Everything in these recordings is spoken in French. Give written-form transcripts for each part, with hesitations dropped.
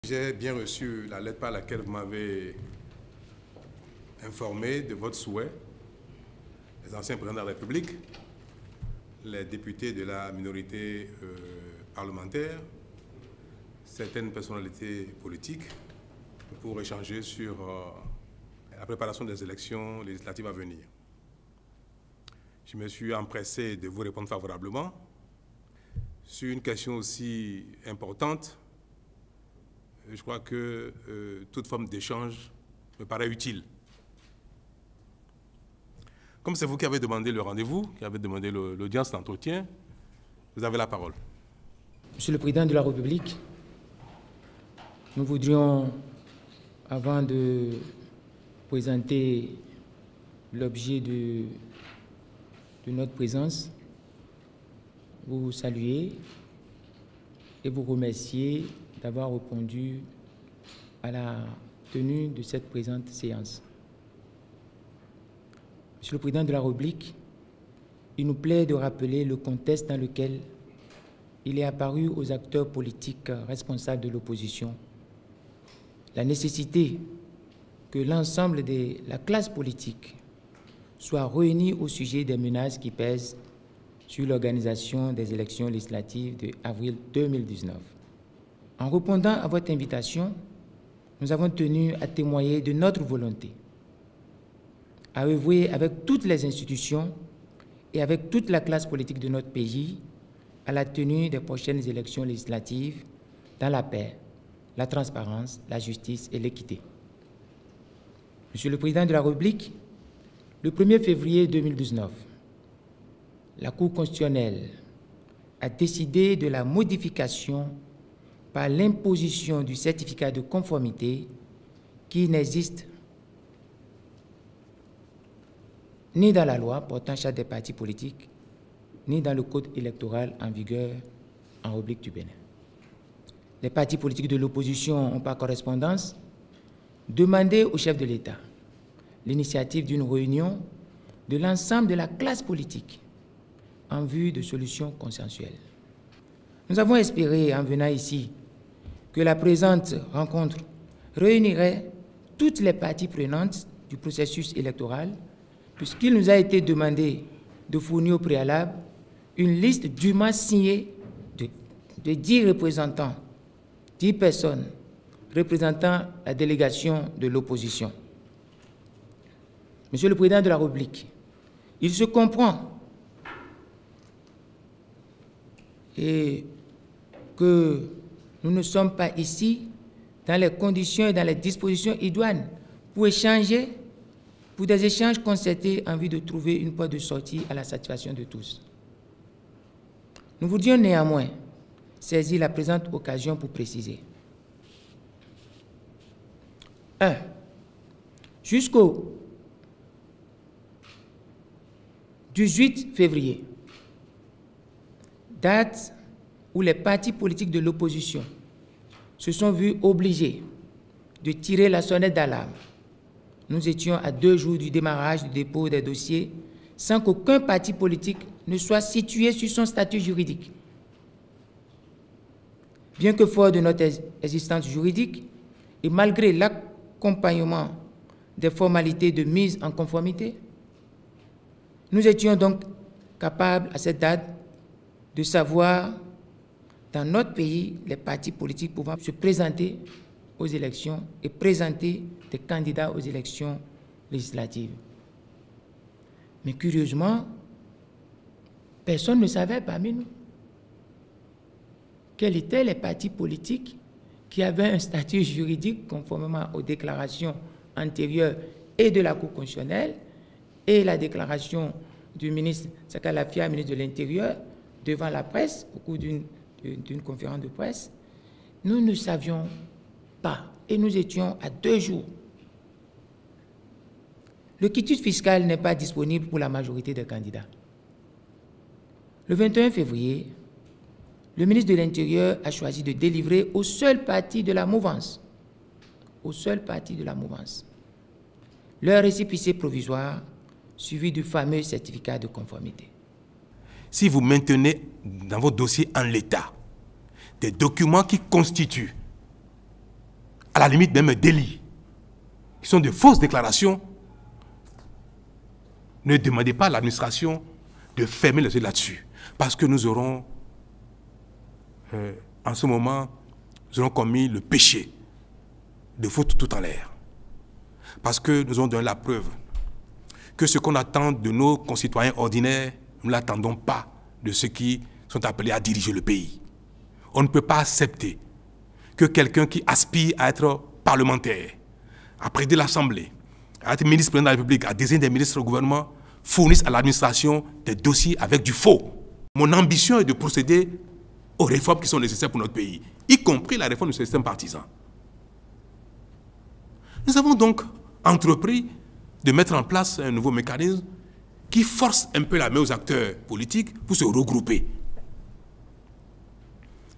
J'ai bien reçu la lettre par laquelle vous m'avez informé de votre souhait. Les anciens présidents de la République, les députés de la minorité parlementaire, certaines personnalités politiques pour échanger sur la préparation des élections législatives à venir. Je me suis empressé de vous répondre favorablement sur une question aussi importante. Je crois que toute forme d'échange me paraît utile. Comme c'est vous qui avez demandé le rendez-vous, qui avez demandé l'audience, l'entretien, vous avez la parole. Monsieur le Président de la République, nous voudrions, avant de présenter l'objet de notre présence, vous saluer et vous remercier d'avoir répondu à la tenue de cette présente séance. Monsieur le Président de la République, il nous plaît de rappeler le contexte dans lequel il est apparu aux acteurs politiques responsables de l'opposition la nécessité que l'ensemble de la classe politique soit réunie au sujet des menaces qui pèsent sur l'organisation des élections législatives de avril 2019. En répondant à votre invitation, nous avons tenu à témoigner de notre volonté à œuvrer avec toutes les institutions et avec toute la classe politique de notre pays à la tenue des prochaines élections législatives dans la paix, la transparence, la justice et l'équité. Monsieur le Président de la République, le 1er février 2019, la Cour constitutionnelle a décidé de la modification par l'imposition du certificat de conformité qui n'existe ni dans la loi portant charte des partis politiques, ni dans le code électoral en vigueur en République du Bénin. Les partis politiques de l'opposition ont par correspondance demandé au chef de l'État l'initiative d'une réunion de l'ensemble de la classe politique en vue de solutions consensuelles. Nous avons espéré, en venant ici, que la présente rencontre réunirait toutes les parties prenantes du processus électoral, puisqu'il nous a été demandé de fournir au préalable une liste dûment signée de 10 représentants, 10 personnes représentant la délégation de l'opposition. Monsieur le Président de la République, il se comprend et que nous ne sommes pas ici dans les conditions et dans les dispositions idoines pour échanger, pour des échanges concertés en vue de trouver une porte de sortie à la satisfaction de tous. Nous voudrions néanmoins saisir la présente occasion pour préciser. 1. Jusqu'au 18 février, date où les partis politiques de l'opposition se sont vus obligés de tirer la sonnette d'alarme. Nous étions à 2 jours du démarrage du dépôt des dossiers sans qu'aucun parti politique ne soit situé sur son statut juridique. Bien que fort de notre existence juridique et malgré l'accompagnement des formalités de mise en conformité, nous étions donc capables à cette date de savoir dans notre pays les partis politiques pouvant se présenter aux élections et présenter des candidats aux élections législatives. Mais curieusement, personne ne savait parmi nous quels étaient les partis politiques qui avaient un statut juridique conformément aux déclarations antérieures et de la Cour constitutionnelle et la déclaration du ministre Sakalafia, ministre de l'Intérieur, devant la presse au cours d'une conférence de presse. Nous ne savions pas et nous étions à 2 jours. Le quitus fiscal n'est pas disponible pour la majorité des candidats. Le 21 février, le ministre de l'Intérieur a choisi de délivrer au seul parti de la mouvance, leur récépissé provisoire suivi du fameux certificat de conformité. Si vous maintenez dans votre dossier en l'état des documents qui constituent à la limite même un délit, qui sont de fausses déclarations, ne demandez pas à l'administration de fermer les yeux là-dessus. Parce que nous aurons, en ce moment, nous aurons commis le péché de foutre tout en l'air. Parce que nous avons donné la preuve que ce qu'on attend de nos concitoyens ordinaires, nous ne l'attendons pas de ceux qui sont appelés à diriger le pays. On ne peut pas accepter que quelqu'un qui aspire à être parlementaire, à présider l'Assemblée, à être ministre-président de la République, à désigner des ministres au gouvernement, fournisse à l'administration des dossiers avec du faux. Mon ambition est de procéder aux réformes qui sont nécessaires pour notre pays, y compris la réforme du système partisan. Nous avons donc entrepris de mettre en place un nouveau mécanisme qui force un peu la main aux acteurs politiques pour se regrouper.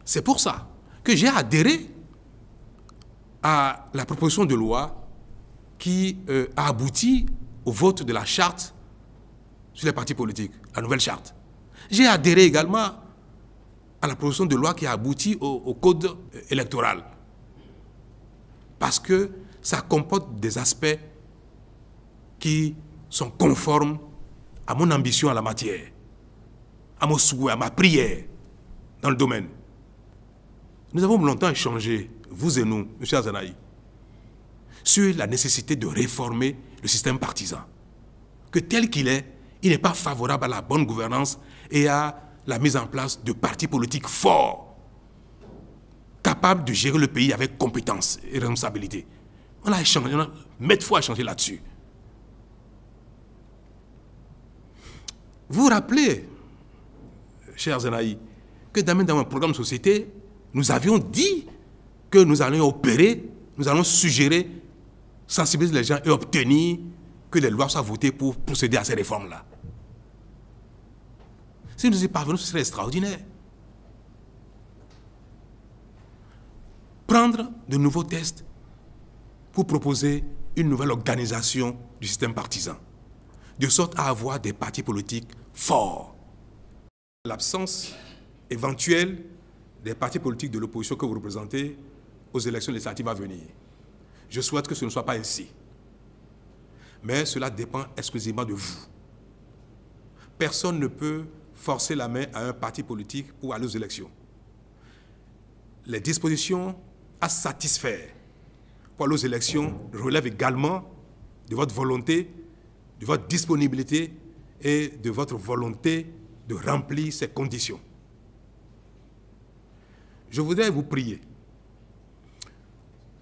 C'est pour ça que j'ai adhéré à la proposition de loi qui a abouti au vote de la charte sur les partis politiques, la nouvelle charte. J'ai adhéré également à la proposition de loi qui a abouti au code électoral. Parce que ça comporte des aspects qui sont conformes à mon ambition en la matière, à mon souhait, à ma prière dans le domaine. Nous avons longtemps échangé, vous et nous, M. Azanaï, sur la nécessité de réformer le système partisan. Que tel qu'il est, il n'est pas favorable à la bonne gouvernance et à la mise en place de partis politiques forts, capables de gérer le pays avec compétence et responsabilité. On a échangé, on a maintes fois échangé là-dessus. Vous vous rappelez, cher Zanaï, que dans un programme de société, nous avions dit que nous allions opérer, nous allons suggérer, sensibiliser les gens et obtenir que les lois soient votées pour procéder à ces réformes-là. Si nous y parvenons, ce serait extraordinaire. Prendre de nouveaux tests pour proposer une nouvelle organisation du système partisan, de sorte à avoir des partis politiques forts. L'absence éventuelle des partis politiques de l'opposition que vous représentez aux élections législatives à venir. Je souhaite que ce ne soit pas ainsi. Mais cela dépend exclusivement de vous. Personne ne peut forcer la main à un parti politique pour aller aux élections. Les dispositions à satisfaire pour aller aux élections relèvent également de votre volonté, de votre disponibilité et de votre volonté de remplir ces conditions. Je voudrais vous prier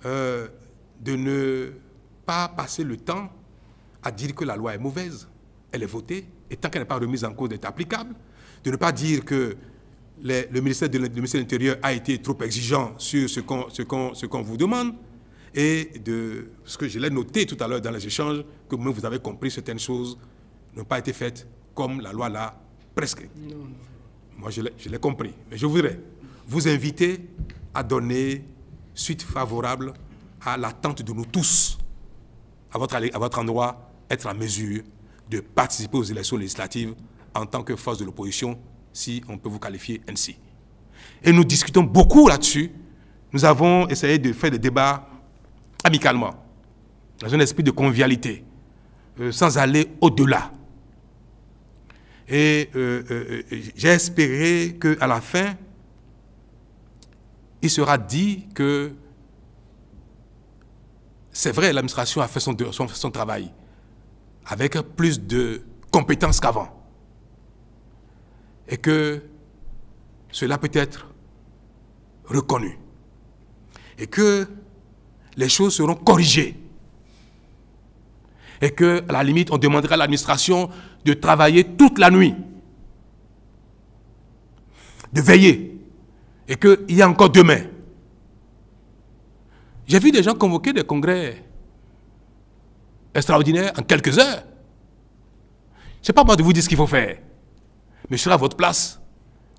de ne pas passer le temps à dire que la loi est mauvaise, elle est votée, et tant qu'elle n'est pas remise en cause d'être applicable, de ne pas dire que le ministère de l'Intérieur a été trop exigeant sur ce qu'on vous demande, et de ce que je l'ai noté tout à l'heure dans les échanges, que vous avez compris, certaines choses n'ont pas été faites comme la loi l'a prescrit. Moi, je l'ai compris. Mais je voudrais vous inviter à donner suite favorable à l'attente de nous tous, à votre endroit, être en mesure de participer aux élections législatives en tant que force de l'opposition, si on peut vous qualifier ainsi. Et nous discutons beaucoup là-dessus. Nous avons essayé de faire des débats amicalement, dans un esprit de convivialité, sans aller au-delà. Et j'ai espéré qu'à la fin, il sera dit que c'est vrai, l'administration a fait son travail avec plus de compétences qu'avant. Et que cela peut être reconnu. Et que les choses seront corrigées. Et que, à la limite, on demandera à l'administration de travailler toute la nuit, de veiller, et qu'il y a encore demain. J'ai vu des gens convoquer des congrès extraordinaires en quelques heures. Ce n'est pas moi de vous dire ce qu'il faut faire, mais je serai à votre place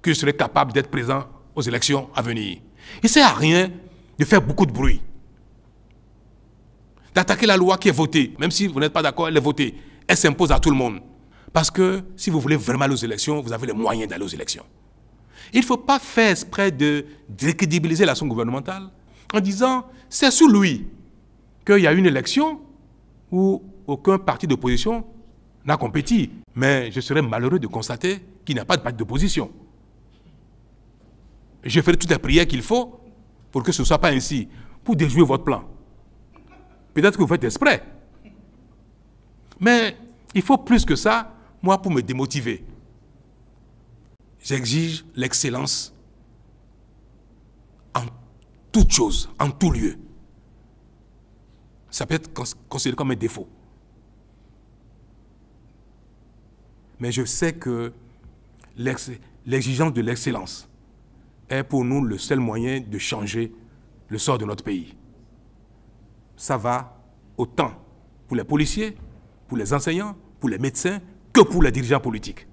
que je serai capable d'être présent aux élections à venir. Il ne sert à rien de faire beaucoup de bruit, d'attaquer la loi qui est votée, même si vous n'êtes pas d'accord, elle est votée. Elle s'impose à tout le monde. Parce que si vous voulez vraiment aller aux élections, vous avez les moyens d'aller aux élections. Il ne faut pas faire exprès de décrédibiliser l'action gouvernementale en disant « c'est sous lui qu'il y a une élection où aucun parti d'opposition n'a compéti. » Mais je serais malheureux de constater qu'il n'y a pas de parti d'opposition. Je ferai toutes les prières qu'il faut pour que ce ne soit pas ainsi, pour déjouer votre plan. Peut-être que vous faites exprès. Mais il faut plus que ça, moi, pour me démotiver. J'exige l'excellence en toute chose, en tout lieu. Ça peut être considéré comme un défaut. Mais je sais que l'exigence de l'excellence est pour nous le seul moyen de changer le sort de notre pays. Ça va autant pour les policiers, pour les enseignants, pour les médecins, que pour les dirigeants politiques.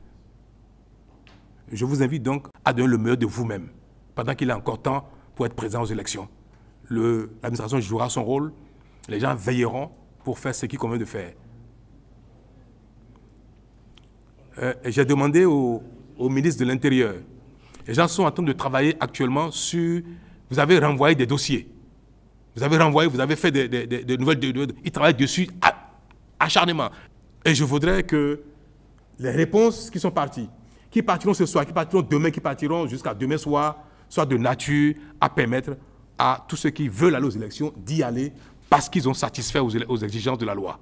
Je vous invite donc à donner le meilleur de vous-même, pendant qu'il est encore temps pour être présent aux élections. L'administration jouera son rôle, les gens veilleront pour faire ce qu'il convient de faire. J'ai demandé au ministre de l'Intérieur, les gens sont en train de travailler actuellement sur... Vous avez renvoyé des dossiers. Vous avez renvoyé, vous avez fait des nouvelles... Ils travaillent dessus acharnement. Et je voudrais que les réponses qui sont parties, qui partiront ce soir, qui partiront demain, qui partiront jusqu'à demain soir, soient de nature à permettre à tous ceux qui veulent aller aux élections d'y aller parce qu'ils ont satisfait aux exigences de la loi.